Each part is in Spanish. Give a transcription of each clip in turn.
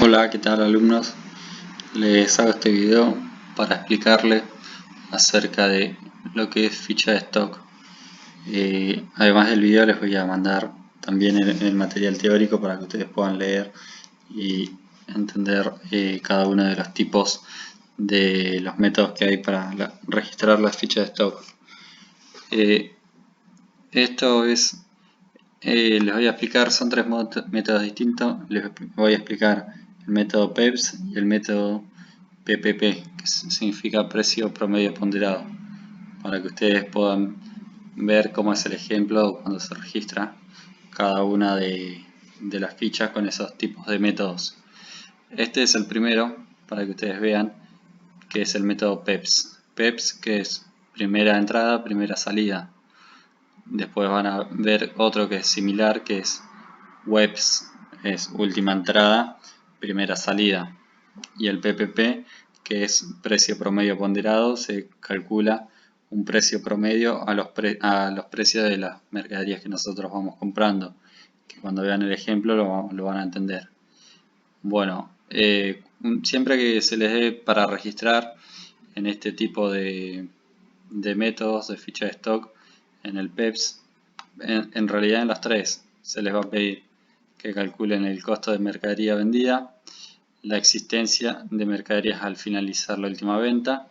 Hola, ¿qué tal alumnos? Les hago este video para explicarles acerca de lo que es ficha de stock. Además del video les voy a mandar también el material teórico para que ustedes puedan leer y entender cada uno de los tipos de los métodos que hay para registrar la ficha de stock. Esto es les voy a explicar, son tres métodos distintos. Les voy a explicar el método PEPS y el método PPP, que significa precio promedio ponderado, para que ustedes puedan ver cómo es el ejemplo cuando se registra cada una de las fichas con esos tipos de métodos. Este es el primero, para que ustedes vean, que es el método PEPS. PEPS, que es primera entrada, primera salida. Después van a ver otro que es similar, que es WEPS, es última entrada, primera salida. Y el PPP, que es precio promedio ponderado, se calcula un precio promedio a los precios de las mercaderías que nosotros vamos comprando, que cuando vean el ejemplo lo van a entender. Bueno, siempre que se les dé para registrar en este tipo de métodos de ficha de stock, en el PEPS, en realidad en los tres se les va a pedir que calculen el costo de mercadería vendida, la existencia de mercaderías al finalizar la última venta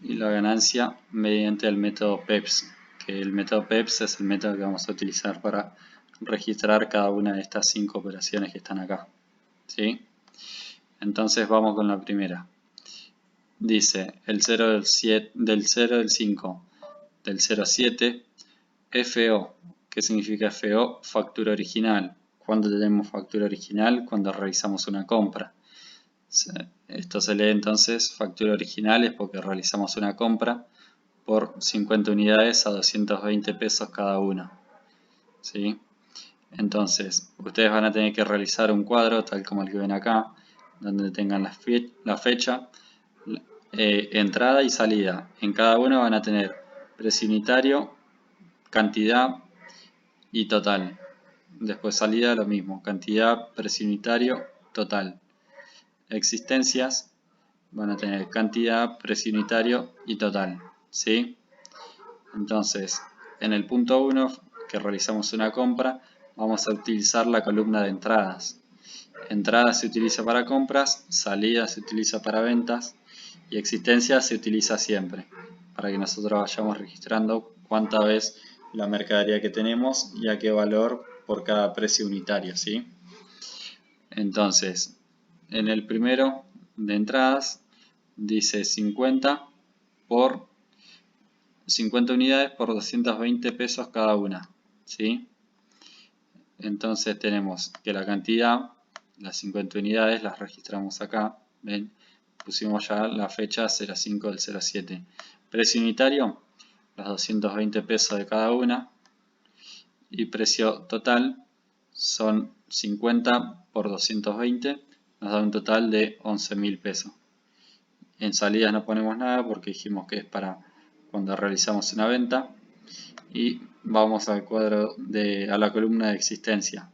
y la ganancia mediante el método PEPS, que el método PEPS es el método que vamos a utilizar para registrar cada una de estas 5 operaciones que están acá. ¿Sí? Entonces vamos con la primera. Dice el 0 del 7, del 0 del 5 del 0 a 7, FO. ¿Qué significa FO? Factura original. ¿Cuándo tenemos factura original? Cuando realizamos una compra. Esto se lee entonces factura original es porque realizamos una compra por 50 unidades a 220 pesos cada una. ¿Sí? Entonces, ustedes van a tener que realizar un cuadro tal como el que ven acá, donde tengan la fecha, entrada y salida. En cada uno van a tener precio unitario, cantidad y total. Después salida lo mismo, cantidad, precio unitario, total. Existencias van a tener cantidad, precio unitario y total. ¿Sí? Entonces, en el punto 1 que realizamos una compra, vamos a utilizar la columna de entradas. Entrada se utiliza para compras, salida se utiliza para ventas y existencia se utiliza siempre, para que nosotros vayamos registrando cuánta vez la mercadería que tenemos y a qué valor por cada precio unitario, ¿sí? Entonces, en el primero de entradas dice 50 unidades por 220 pesos cada una, ¿sí? Entonces tenemos que la cantidad, las 50 unidades las registramos acá, ¿ven? Pusimos ya la fecha 05 del 07. Precio unitario, los 220 pesos de cada una. Y precio total son 50 por 220, nos da un total de 11.000 pesos. En salidas no ponemos nada porque dijimos que es para cuando realizamos una venta. Y vamos al cuadro a la columna de existencia.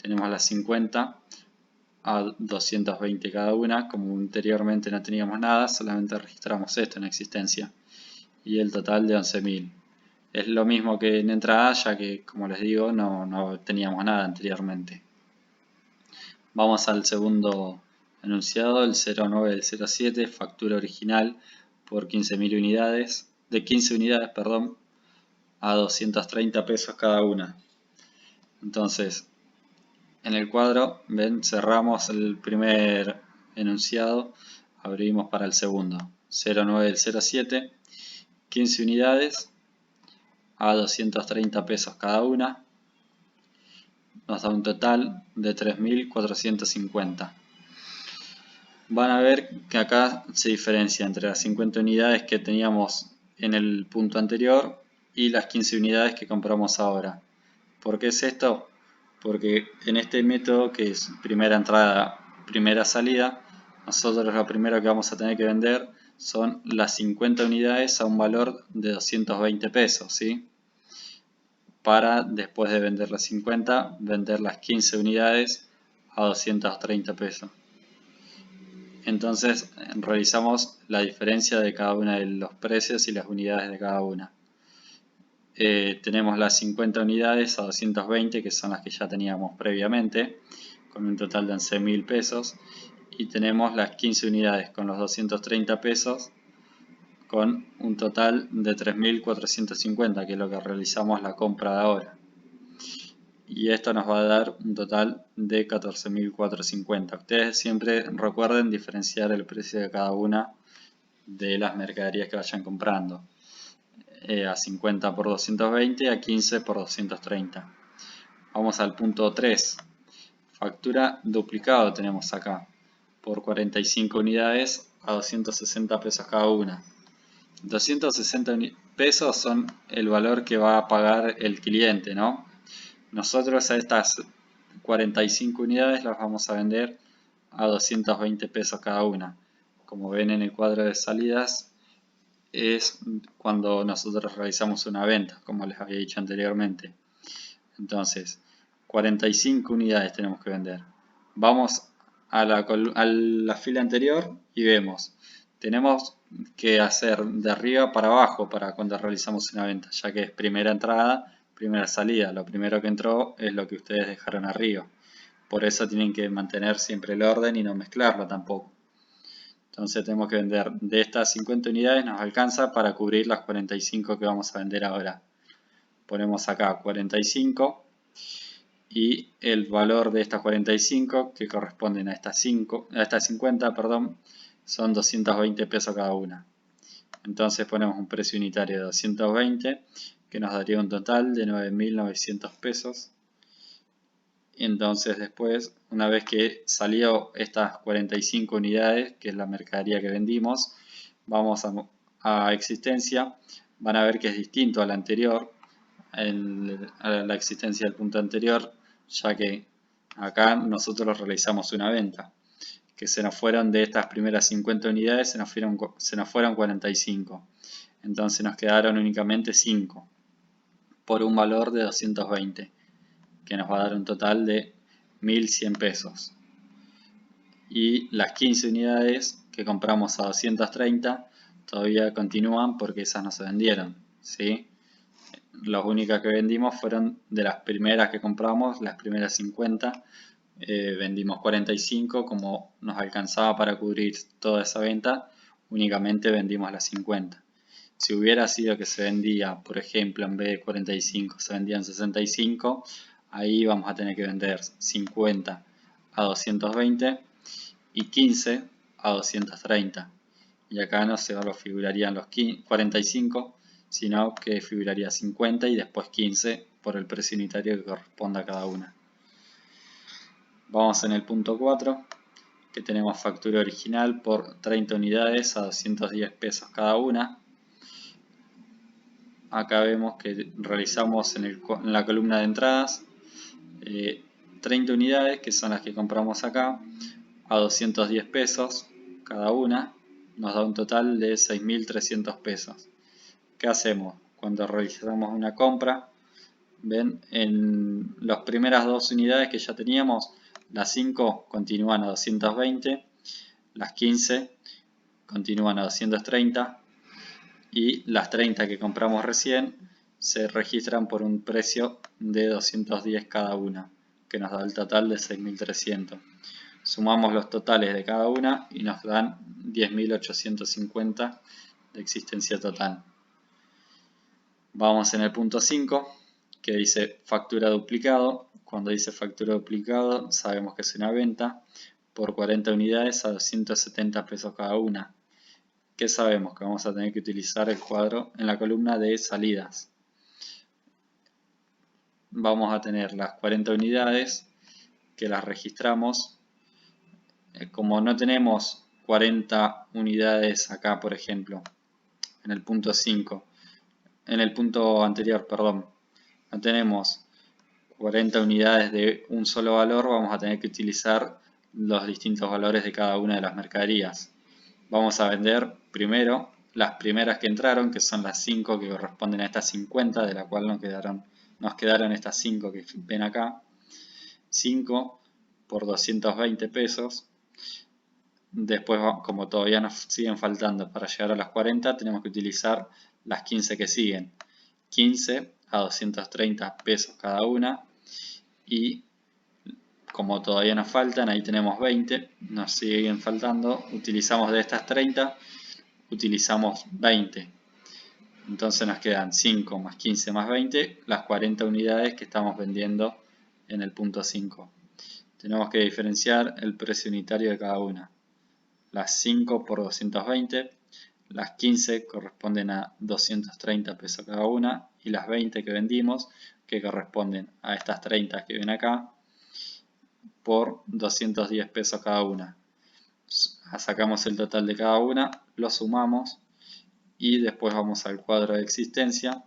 Tenemos las 50 a 220 cada una. Como anteriormente no teníamos nada, solamente registramos esto en existencia. Y el total de 11.000. Es lo mismo que en entrada, ya que, como les digo, no teníamos nada anteriormente. Vamos al segundo enunciado, el 09 del 07, factura original por 15.000 unidades, de 15 unidades, perdón, a 230 pesos cada una. Entonces, en el cuadro, ven, cerramos el primer enunciado, abrimos para el segundo. 09 del 07, 15 unidades a 230 pesos cada una. Nos da un total de 3.450. Van a ver que acá se diferencia entre las 50 unidades que teníamos en el punto anterior y las 15 unidades que compramos ahora. ¿Por qué es esto? Porque en este método, que es primera entrada, primera salida, nosotros lo primero que vamos a tener que vender son las 50 unidades a un valor de 220 pesos, ¿sí? Para después de vender las 50, vender las 15 unidades a 230 pesos. Entonces realizamos la diferencia de cada una de los precios y las unidades de cada una. Tenemos las 50 unidades a 220, que son las que ya teníamos previamente, con un total de 11.000 pesos. Y tenemos las 15 unidades con los 230 pesos, con un total de 3.450, que es lo que realizamos la compra de ahora. Y esto nos va a dar un total de 14.450. Ustedes siempre recuerden diferenciar el precio de cada una de las mercaderías que vayan comprando. A 50 por 220, a 15 por 230. Vamos al punto 3. Factura duplicado tenemos acá, por 45 unidades a 260 pesos cada una. 260 pesos son el valor que va a pagar el cliente, ¿no? Nosotros a estas 45 unidades las vamos a vender a 220 pesos cada una. Como ven en el cuadro de salidas, es cuando nosotros realizamos una venta, como les había dicho anteriormente. Entonces, 45 unidades tenemos que vender. Vamos a la fila anterior y vemos, tenemos que hacer de arriba para abajo para cuando realizamos una venta, ya que es primera entrada, primera salida. Lo primero que entró es lo que ustedes dejaron arriba. Por eso tienen que mantener siempre el orden y no mezclarlo tampoco. Entonces tenemos que vender de estas 50 unidades, nos alcanza para cubrir las 45 que vamos a vender ahora. Ponemos acá 45 y el valor de estas 45 que corresponden a estas 50, perdón, son 220 pesos cada una. Entonces ponemos un precio unitario de 220 que nos daría un total de 9.900 pesos. Entonces después, una vez que salió estas 45 unidades, que es la mercadería que vendimos, vamos a existencia. Van a ver que es distinto al anterior, a la existencia del punto anterior, ya que acá nosotros realizamos una venta, que se nos fueron de estas primeras 50 unidades, se nos fueron 45. Entonces nos quedaron únicamente 5, por un valor de 220, que nos va a dar un total de 1.100 pesos. Y las 15 unidades que compramos a 230 todavía continúan porque esas no se vendieron, ¿sí? Las únicas que vendimos fueron de las primeras que compramos, las primeras 50. Vendimos 45, como nos alcanzaba para cubrir toda esa venta, únicamente vendimos las 50. Si hubiera sido que se vendía, por ejemplo, en vez de 45, se vendían 65, ahí vamos a tener que vender 50 a 220 y 15 a 230. Y acá no se figurarían los 45, sino que figuraría 50 y después 15 por el precio unitario que corresponda a cada una. Vamos en el punto 4, que tenemos factura original por 30 unidades a 210 pesos cada una. Acá vemos que realizamos en la columna de entradas 30 unidades, que son las que compramos acá, a 210 pesos cada una. Nos da un total de 6.300 pesos. ¿Qué hacemos? Cuando realizamos una compra, ven, en las primeras dos unidades que ya teníamos, las 5 continúan a 220, las 15 continúan a 230 y las 30 que compramos recién se registran por un precio de 210 cada una, que nos da el total de 6.300. Sumamos los totales de cada una y nos dan 10.850 de existencia total. Vamos en el punto 5, que dice factura duplicado. Cuando dice factura duplicado, sabemos que es una venta por 40 unidades a 270 pesos cada una. ¿Qué sabemos? Que vamos a tener que utilizar el cuadro en la columna de salidas. Vamos a tener las 40 unidades que las registramos. Como no tenemos 40 unidades acá, por ejemplo, en el punto 5, en el punto anterior, perdón, no tenemos 40 unidades de un solo valor, vamos a tener que utilizar los distintos valores de cada una de las mercaderías. Vamos a vender primero las primeras que entraron, que son las 5 que corresponden a estas 50, de la cual nos quedaron estas 5 que ven acá. 5 por 220 pesos. Después, como todavía nos siguen faltando para llegar a las 40, tenemos que utilizar las 15 que siguen. 15 a 230 pesos cada una. Y como todavía nos faltan, ahí tenemos 20, nos siguen faltando. Utilizamos de estas 30, utilizamos 20. Entonces nos quedan 5 más 15 más 20, las 40 unidades que estamos vendiendo en el punto 5. Tenemos que diferenciar el precio unitario de cada una. Las 5 por 220, las 15 corresponden a 230 pesos cada una, y las 20 que vendimos, que corresponden a estas 30 que ven acá, por 210 pesos cada una. Sacamos el total de cada una, lo sumamos y después vamos al cuadro de existencia,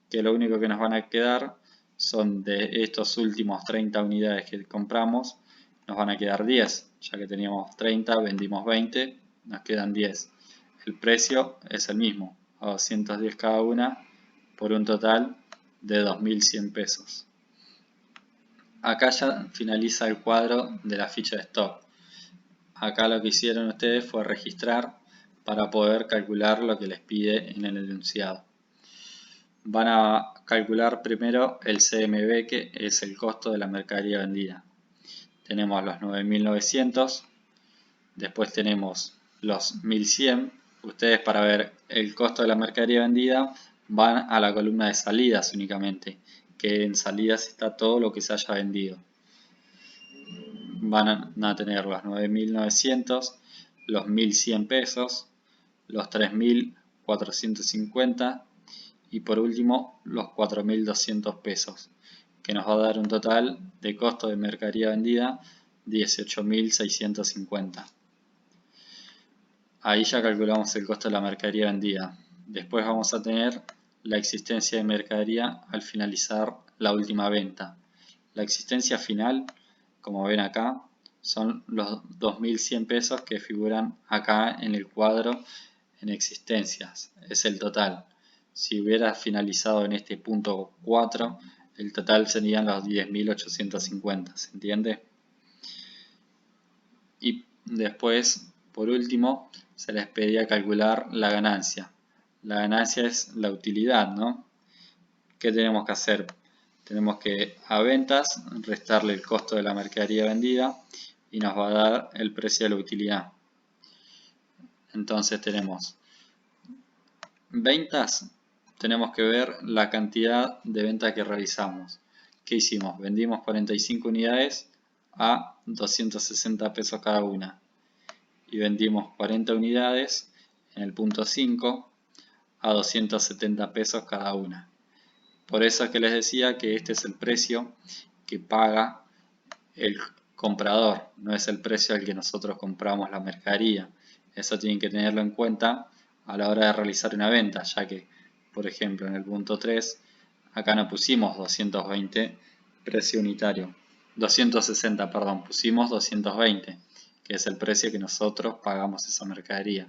que lo único que nos van a quedar son de estos últimos 30 unidades que compramos, nos van a quedar 10, ya que teníamos 30, vendimos 20, nos quedan 10. El precio es el mismo, a 210 cada una, por un total de 2.100 pesos. Acá ya finaliza el cuadro de la ficha de stock. Acá lo que hicieron ustedes fue registrar para poder calcular lo que les pide en el enunciado. Van a calcular primero el CMB, que es el costo de la mercadería vendida. Tenemos los 9.900, después tenemos los 1.100. Ustedes, para ver el costo de la mercadería vendida, van a la columna de salidas únicamente, que en salidas está todo lo que se haya vendido. Van a tener los 9.900, los 1.100 pesos, los 3.450 y por último los 4.200 pesos, que nos va a dar un total de costo de mercadería vendida 18.650. Ahí ya calculamos el costo de la mercadería vendida. Después vamos a tener la existencia de mercadería al finalizar la última venta. La existencia final, como ven acá, son los 2.100 pesos que figuran acá en el cuadro en existencias. Es el total. Si hubiera finalizado en este punto 4, el total serían los 10.850, ¿se entiende? Y después, por último, se les pedía calcular la ganancia. La ganancia es la utilidad, ¿no? ¿Qué tenemos que hacer? Tenemos que a ventas restarle el costo de la mercadería vendida y nos va a dar el precio de la utilidad. Entonces tenemos ventas, tenemos que ver la cantidad de ventas que realizamos. ¿Qué hicimos? Vendimos 45 unidades a 260 pesos cada una. Y vendimos 40 unidades en el punto 5 a 270 pesos cada una. Por eso es que les decía que este es el precio que paga el comprador, no es el precio al que nosotros compramos la mercadería. Eso tienen que tenerlo en cuenta a la hora de realizar una venta, ya que, por ejemplo, en el punto 3, acá no pusimos 220 precio unitario, 260, perdón, pusimos 220, que es el precio que nosotros pagamos esa mercadería.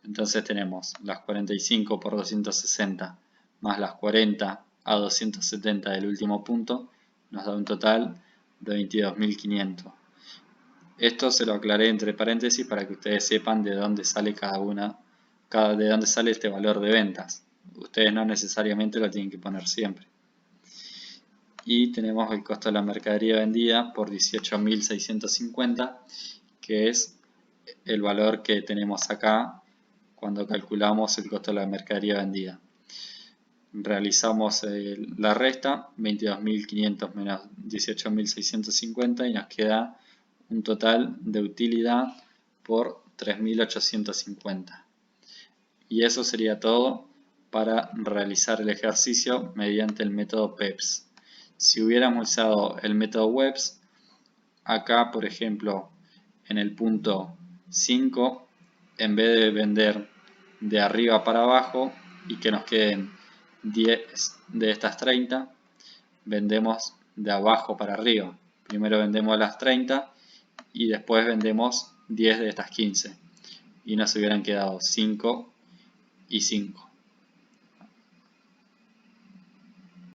Entonces tenemos las 45 por 260 más las 40 a 270 del último punto, nos da un total de 22.500. Esto se lo aclaré entre paréntesis para que ustedes sepan de dónde sale de dónde sale este valor de ventas. Ustedes no necesariamente lo tienen que poner siempre. Y tenemos el costo de la mercadería vendida por 18.650, que es el valor que tenemos acá cuando calculamos el costo de la mercadería vendida. Realizamos la resta, 22.500 menos 18.650, y nos queda un total de utilidad por 3.850. Y eso sería todo para realizar el ejercicio mediante el método PEPS. Si hubiéramos usado el método WEBS, acá por ejemplo en el punto 5, en vez de vender de arriba para abajo y que nos queden 10 de estas 30, vendemos de abajo para arriba. Primero vendemos las 30 y después vendemos 10 de estas 15. Y nos hubieran quedado 5 y 5.